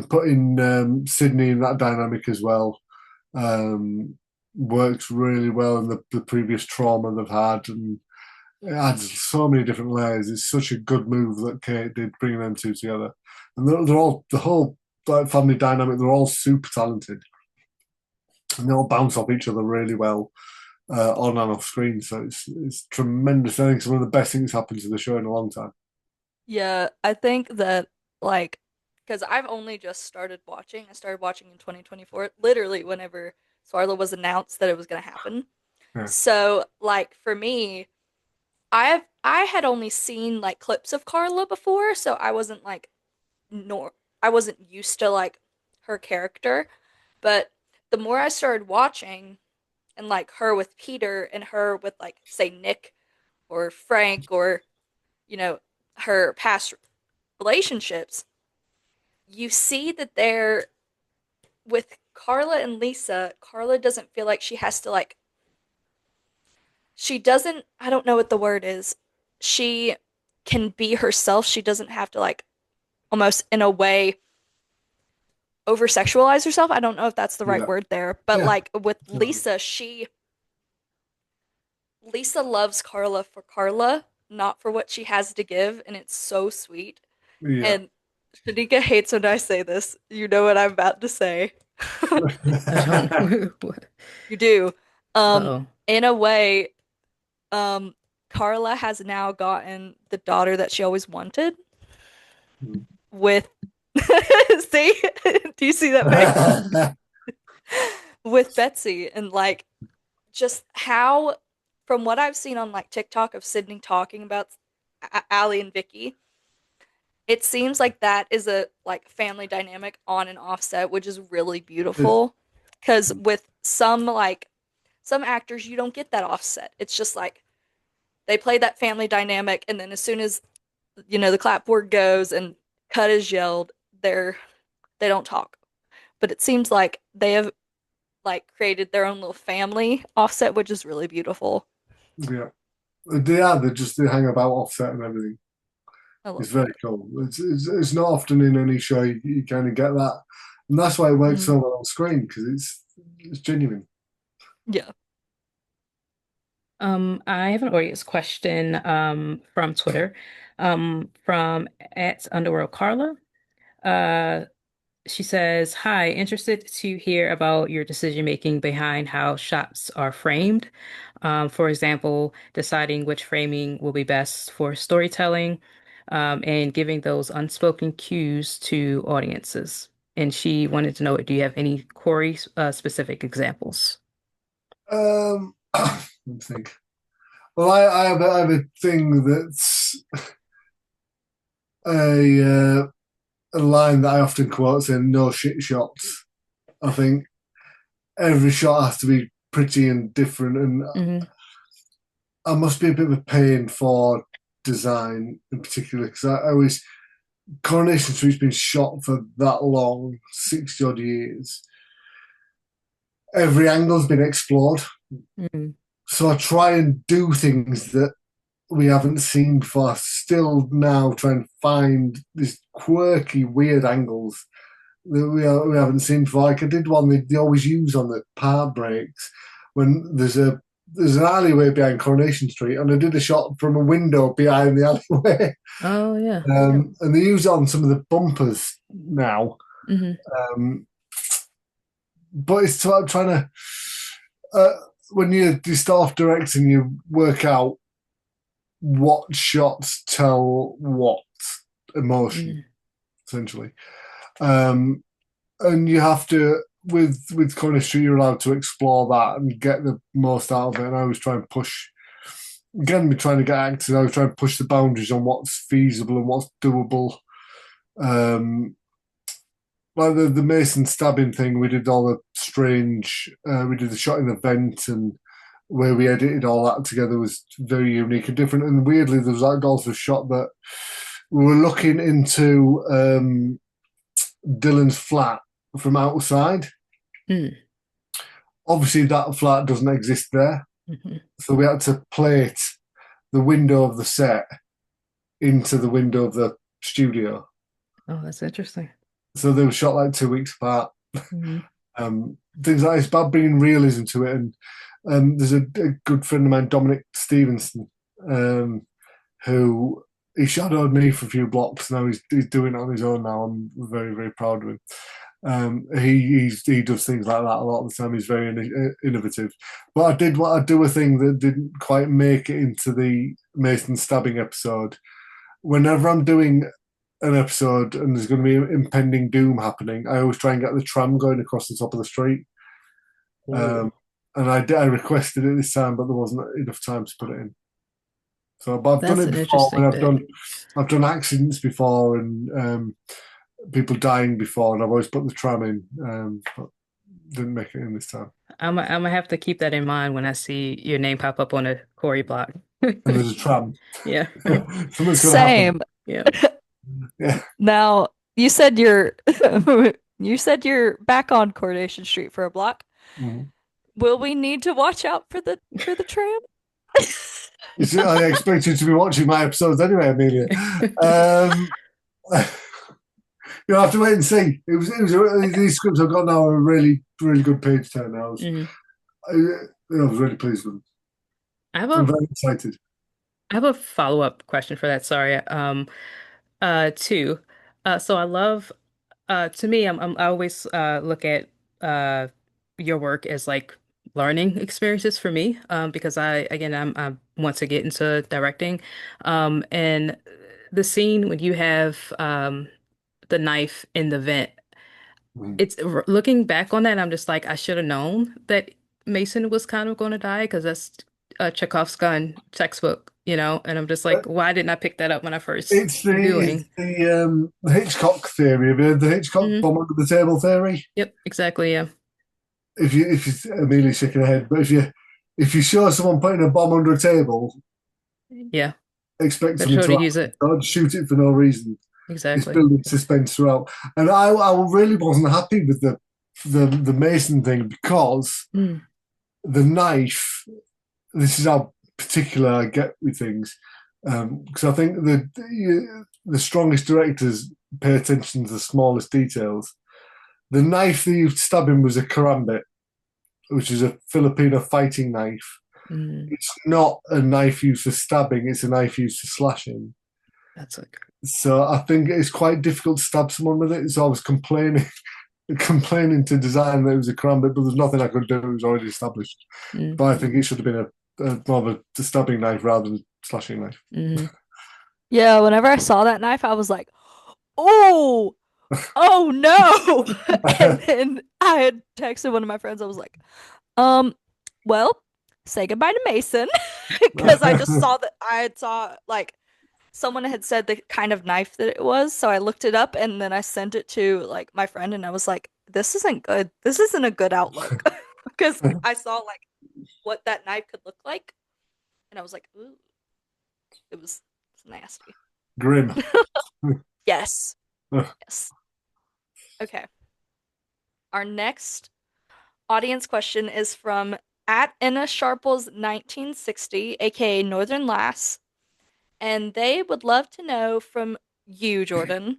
putting Sydney in that dynamic as well. Um, Works really well in the previous trauma they've had, and it adds so many different layers. It's such a good move that Kate did bringing them two together, and they're all the whole like family dynamic. They're all super talented, and they all bounce off each other really well on and off screen. So it's tremendous. I think it's one of the best things that's happened to the show in a long time. Yeah, I think that like because I've only just started watching. I started watching in 2024, literally whenever Swarla was announced that it was going to happen. Yeah, So, like for me, I had only seen like clips of Carla before, so I wasn't like nor I wasn't used to like her character. But the more I started watching and like her with Peter and her with like say Nick or Frank or you know her past relationships, you see that they're with Carla and Lisa, Carla doesn't feel like she has to like she doesn't I don't know what the word is. She can be herself. She doesn't have to like almost in a way over sexualize herself. I don't know if that's the right yeah, word there, but yeah, like with totally. Lisa, Lisa loves Carla for Carla, not for what she has to give, and it's so sweet. Yeah. And Shanika hates when I say this. You know what I'm about to say. I don't. What? You do. Um, Uh-oh. in a way, um, Carla has now gotten the daughter that she always wanted with see? Do you see that face? With Betsy and like just how from what I've seen on like TikTok of Sydney talking about Allie and Vicky, it seems like that is a like family dynamic on and offset, which is really beautiful. Because with some like some actors, you don't get that offset. It's just like they play that family dynamic, and then as soon as the clapboard goes and cut is yelled, they don't talk. But it seems like they have like created their own little family offset, which is really beautiful. Yeah. They hang about offset and everything. I It's love very that. cool. It's not often in any show you kind of get that, and that's why it works Mhm. so well on screen because it's genuine. Yeah. I have an audience question from Twitter, from at Underworld Carla. Uh, she says, "Hi, interested to hear about your decision making behind how shots are framed. For example, deciding which framing will be best for storytelling, and giving those unspoken cues to audiences." And she wanted to know, do you have any Corey specific examples? Let me think. Well, I have a thing that's a a line that I often quote saying "no shit shots." I think every shot has to be pretty and different, and Hmm. I must be a bit of a pain for design in particular because I always Coronation Street's been shot for that long, 60 odd years. Every angle's been explored. Hmm. So I try and do things that we haven't seen before. Still now try and find these quirky, weird angles that we haven't seen before. Like I did one they always use on the part breaks when there's an alleyway behind Coronation Street, and I did a shot from a window behind the alleyway. Oh yeah. And they use it on some of the bumpers now. Hmm. Um, but it's trying to uh, when you start off directing, you work out what shots tell what emotion Hmm. essentially, um, and you have to with Corner Street, you're allowed to explore that and get the most out of it. And I always try and push. Again, we're trying to get actors. I was trying to push the boundaries on what's feasible and what's doable. Um, like the Mason stabbing thing, we did all the strange. We did the shot in the vent, and where we edited all that together was very unique and different. And weirdly, there was like also a shot that we were looking into Dylan's flat from outside. Mm. Obviously, that flat doesn't exist there, Hmm. so we had to plate the window of the set into the window of the studio. Oh, that's interesting. So they were shot like 2 weeks apart. Hmm. Things like it's about bringing realism to it. And there's a good friend of mine, Dominic Stevenson, who he shadowed me for a few blocks. Now he's doing it on his own now. I'm very, very proud of him. He does things like that a lot of the time. He's very innovative. But I do a thing that didn't quite make it into the Mason stabbing episode. Whenever I'm doing an episode and there's going to be impending doom happening, I always try and get the tram going across the top of the street. Ooh, And I requested it this time, but there wasn't enough time to put it in. So, but I've done that's it an before. When interesting bit. I've done accidents before and people dying before, and I've always put the tram in, but didn't make it in this time. I'm gonna have to keep that in mind when I see your name pop up on a Corey block. And there's a tram. Yeah. Something's going to happen. Same. Yeah. Yeah. Now, you said you're you said you're back on Coronation Street for a block. Mhm. Will we need to watch out for the tram? I expect you to be watching my episodes anyway, Amelia. You'll have to wait and see. These scripts I've got now are really, really good page turnouts. Mhm. I was really pleased with them. I have I'm a very excited. I have a follow-up question for that. Sorry. Two. So I love to me, I always look at uh your work as like learning experiences for me. Because I want to get into directing. And the scene when you have the knife in the vent, Mm. looking back on that, I'm just like, I should have known that Mason was kind of going to die because that's Chekhov's gun textbook, and I'm just like, But why didn't I pick that up when I first it's viewing? the Hitchcock theory of it, the Hitchcock Hmm. bomb under the table theory. Yep, exactly. Yeah. If you Amelia's shaking her head, but if you show someone putting a bomb under a table, Yeah. expect They're something sure to to happen. use it. Don't shoot it for no reason. It's Exactly. building suspense throughout. And I really wasn't happy with the Mason thing because Mm. the knife. This is how particular I get with things, because I think the strongest directors pay attention to the smallest details. The knife that you stabbed him was a karambit, which is a Filipino fighting knife. Mm. It's not a knife used for stabbing; it's a knife used for slashing. That's like, So I think it's quite difficult to stab someone with it. So I was complaining to design that it was a karambit, but there's nothing I could do. It was already established. mm. But I think it should have been more of a stabbing knife rather than slashing knife. Hmm. Yeah, whenever I saw that knife, I was like, "Oh, oh no!" And then I had texted one of my friends. I was like, well, say goodbye to Mason," because I just saw that I had saw like someone had said the kind of knife that it was, so I looked it up and then I sent it to like my friend and I was like, "This isn't good. This isn't a good outlook," because I saw like what that knife could look like, and I was like, "Ooh, it's nasty." Grim. Yes. Yes. Okay. Our next audience question is from at Inna Sharples 1960, aka Northern Lass, and they would love to know from you, Jordan,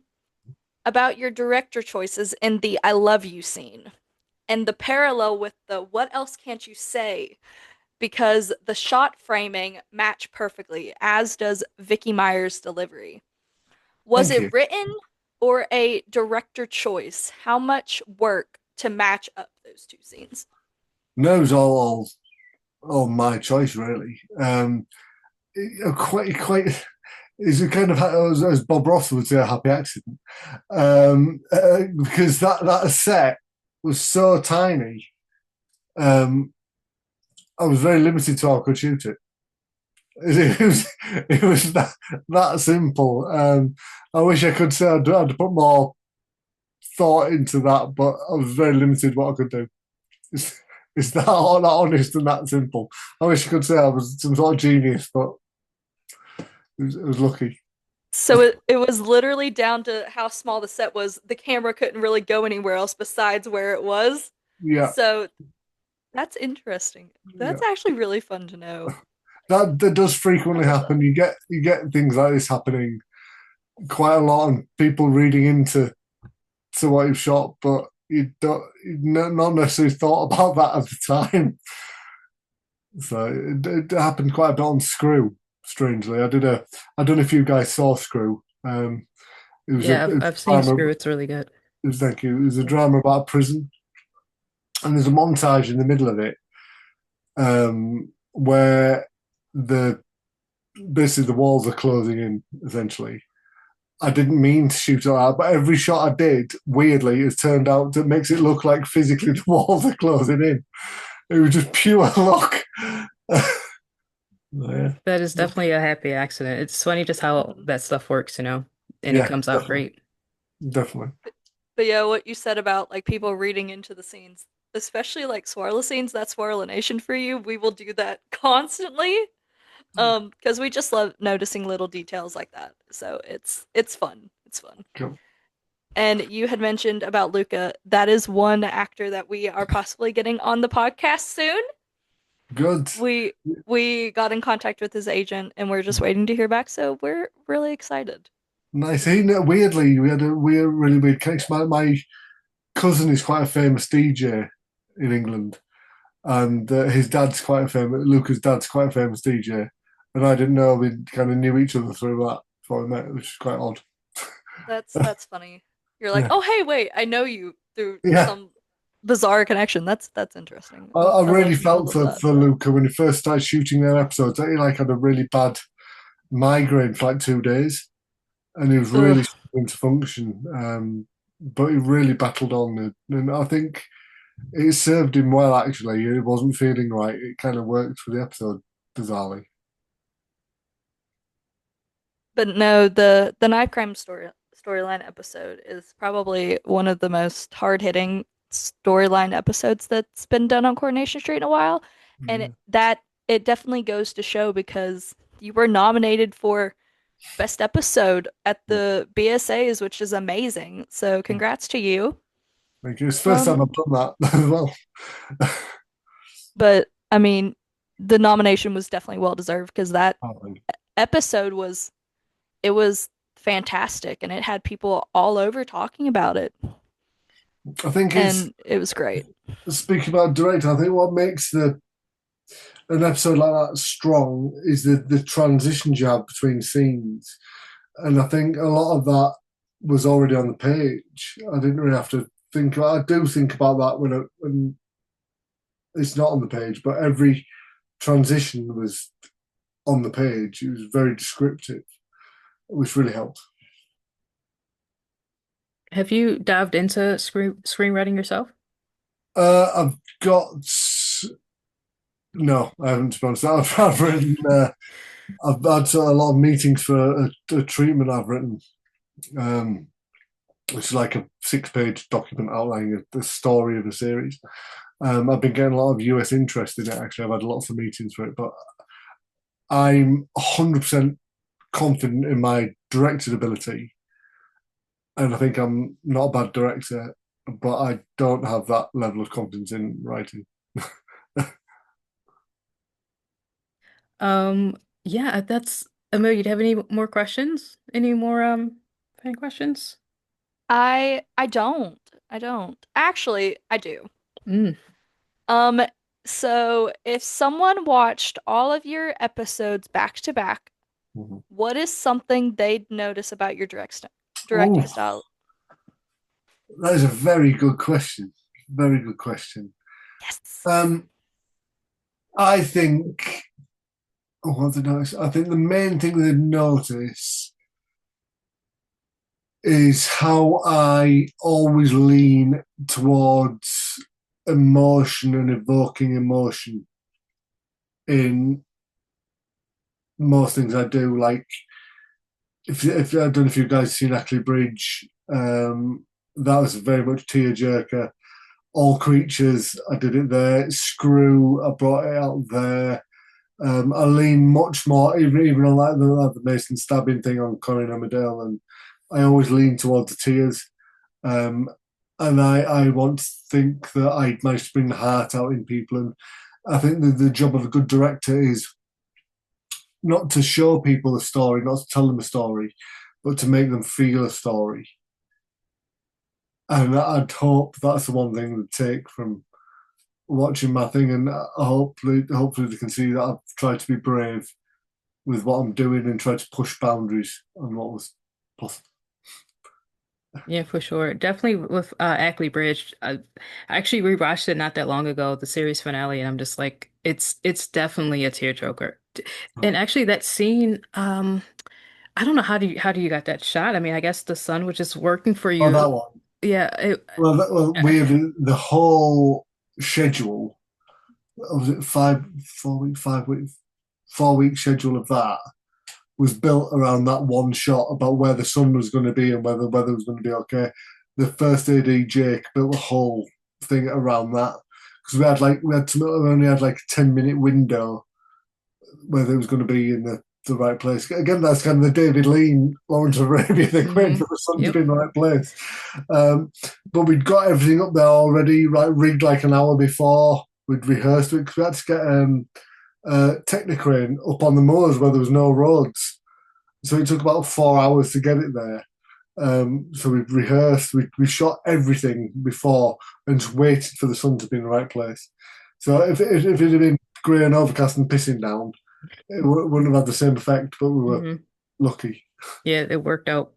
about your director choices in the I love you scene and the parallel with the what else can't you say, because the shot framing match perfectly, as does Vicky Meyer's delivery. Was Thank it you. written or a director choice? How much work to match up those two scenes? No, it was all my choice, really. Quite. It's a kind of, as Bob Ross would say, a happy accident, because that set was so tiny. Um, I was very limited to how I could shoot it. It was that simple. I wish I could say I'd put more thought into that, but I was very limited what I could do. It's that honest and that simple. I wish I could say I was some sort of genius, but it was lucky. So it was literally down to how small the set was. The camera couldn't really go anywhere else besides where it was. Yeah, So that's interesting. yeah. That's actually really fun to know. That does I frequently love happen. that. You get things like this happening quite a lot, and people reading into to what you've shot, but not necessarily thought about that at the time. So it happened quite a bit on Screw. Strangely, I don't know if you guys saw Screw. It was Yeah, a I've seen drama. Screw. It's really good. Thank you. It was a drama about a prison, and there's a montage in the middle of it where the basically the walls are closing in essentially. I didn't mean to shoot it out, but every shot I did, weirdly, has turned out that makes it look like physically the walls are closing in. It was just pure luck. Yeah, That is definitely a happy accident. It's funny just how that stuff works, and it yeah, comes out definitely, great. definitely. But yeah, what you said about like people reading into the scenes, especially like Swarla scenes, that's Swarlanation for you. We will do that constantly. Because we just love noticing little details like that. So it's fun. It's fun. Cool. And you had mentioned about Luca. That is one actor that we are possibly getting on the podcast soon. Good. We we got in contact with his agent and we're just waiting to hear back, so we're really excited. Nice. Weirdly, we had a really weird connection. My cousin is quite a famous DJ in England, and his dad's quite a famous. Luca's dad's quite a famous DJ, and I didn't know we kind of knew each other through that before we met, which is quite odd. That's funny. You're like, Yeah, "Oh, hey, wait, I know you through yeah. some bizarre connection." That's interesting. I really I felt love that. for Luca when he first started shooting their episodes. He like had a really bad migraine for like 2 days, and he was really Ugh. struggling to function. But he really battled on, and I think it served him well. Actually, he wasn't feeling right. It kind of worked for the episode bizarrely. But no, the knife crime storyline episode is probably one of the most hard-hitting storyline episodes that's been done on Coronation Street in a while. And Yeah. it definitely goes to show because you were nominated for Best Episode at the BSAs, which is amazing. So congrats to you. Thank you. It's the first time Um, I've done that as well. but I mean, the nomination was definitely well deserved because that Oh, thank episode it was fantastic and it had people all over talking about it you. I think it's and it was great. speaking about director. I think what makes the an episode like that strong is the transitions you have between scenes, and I think a lot of that was already on the page. I didn't really have to think. I do think about that when it's not on the page, but every transition was on the page. It was very descriptive, which really helped. Have you dived into screenwriting yourself? I've got no, I haven't. To be honest, I've written. I've had a lot of meetings for a treatment I've written, um, which is like a 6-page document outlining the story of the series. I've been getting a lot of US interest in it. Actually, I've had lots of meetings for it, but I'm 100% confident in my directing ability, and I think I'm not a bad director, but I don't have that level of confidence in writing. Yeah, that's Emil, you have any more questions? Any more fan questions? I don't. I don't. Actually, I do. Mm. Um, so if someone watched all of your episodes back to back, what is something they'd notice about your directing Oh, style? that is a very good question. Very good question. Yes. Um, I think. Oh, what did I notice? I think the main thing they notice is how I always lean towards emotion and evoking emotion in most things I do. Like, if I don't know if you guys seen Ackley Bridge, that was very much tearjerker. All Creatures, I did it there. Screw, I brought it out there. I lean much more, even on the Mason stabbing thing on Corrie and Emmerdale, and I always lean towards the tears. Um, and I want to think that I managed to bring the heart out in people. And I think the job of a good director is not to show people a story, not to tell them a story, but to make them feel a story. And I'd hope that's the one thing to take from watching my thing, and hopefully they can see that I've tried to be brave with what I'm doing and tried to push boundaries on what was possible. Yeah, for sure. Definitely with Ackley Bridge. I actually rewatched it not that long ago, the series finale, and I'm just like, it's definitely a tearjerker. And Oh, actually that scene, I don't know how do you got that shot? I mean, I guess the sun was just working for that you. one. Yeah, Well, we have the whole schedule. Was it 5 4 week 5 week 4 week schedule of that was built around that one shot about where the sun was going to be and whether the weather was going to be okay. The first AD Jake built the whole thing around that because we only had like a 10-minute window whether it was going to be in the right place. Again, that's kind of the David Lean, Lawrence of Arabia thing, waiting hmm for the sun to be Yep. in the right place. But we'd got everything up there already, right, rigged like an hour before. We'd rehearsed it because we had to get Technicrane up on the moors where there was no roads. So it took about 4 hours to get it there. So we rehearsed, we shot everything before and just waited for the sun to be in the right place. So if it had been grey and overcast and pissing down, it wouldn't have had the same effect, but we were hmm lucky. Yeah, it worked out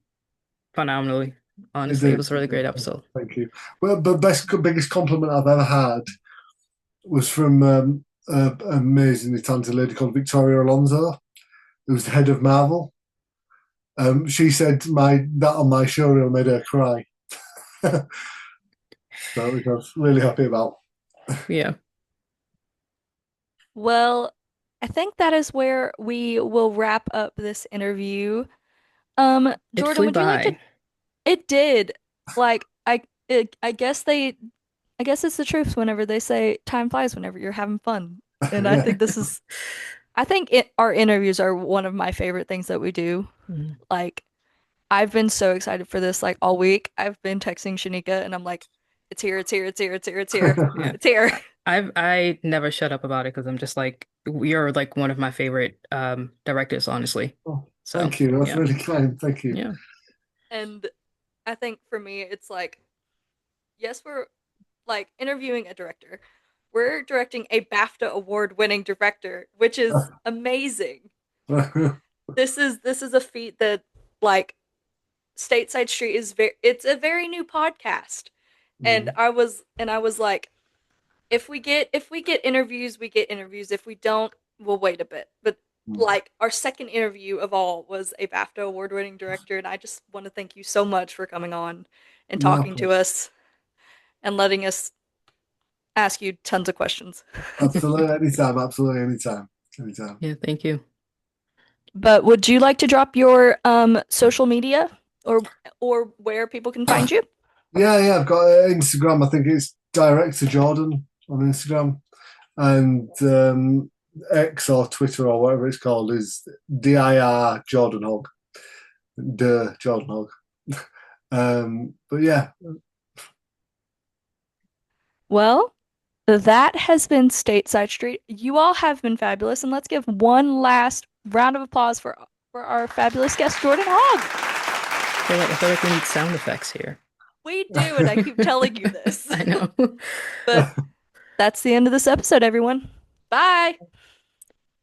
phenomenally. It Honestly, it did. was a really great episode. Thank you. Well, the biggest compliment I've ever had was from an amazingly talented lady called Victoria Alonso, who was the head of Marvel. She said my that on my showreel made her cry. So which I was really happy about. Yeah, Well, I think that is where we will wrap up this interview. it Jordan, flew would you like to? by. It did. Like I guess I guess it's the truth whenever they say time flies whenever you're having fun. And I Yeah. think our interviews are one of my favorite things that we do. Mhm. Like I've been so excited for this like all week. I've been texting Shanika and I'm like, it's here, it's here, it's here, it's here, it's here, Yeah. it's here. I never shut up about it because I'm just like you're like one of my favorite directors, honestly. Oh, So thank you. That's yeah, really kind. Thank you. yeah. And I think for me, it's like, yes, we're like interviewing a director. We're directing a BAFTA award-winning director, which is amazing. This is a feat that like Stateside Street is it's a very new podcast. And I was like, if we get interviews, we get interviews. If we don't, we'll wait a bit. But like our second interview of all was a BAFTA award-winning director, and I just want to thank you so much for coming on and My talking to pleasure. us and letting us ask you tons of questions. Absolutely anytime. Absolutely anytime. Anytime. Yeah, thank you. But would you like to drop your social media or where people can find you? Yeah. I've got Instagram. I think it's Director Jordan on Instagram, and X or Twitter or whatever it's called is dir Jordan Hogg. Jordan Hogg. But yeah, Well, that has been Stateside Street. You all have been fabulous, and let's give one last round of applause for our fabulous guest, Jordan Hogg. I feel like we need sound effects here. We do, and I keep telling you this. I know. But that's the end of this episode, everyone. Bye.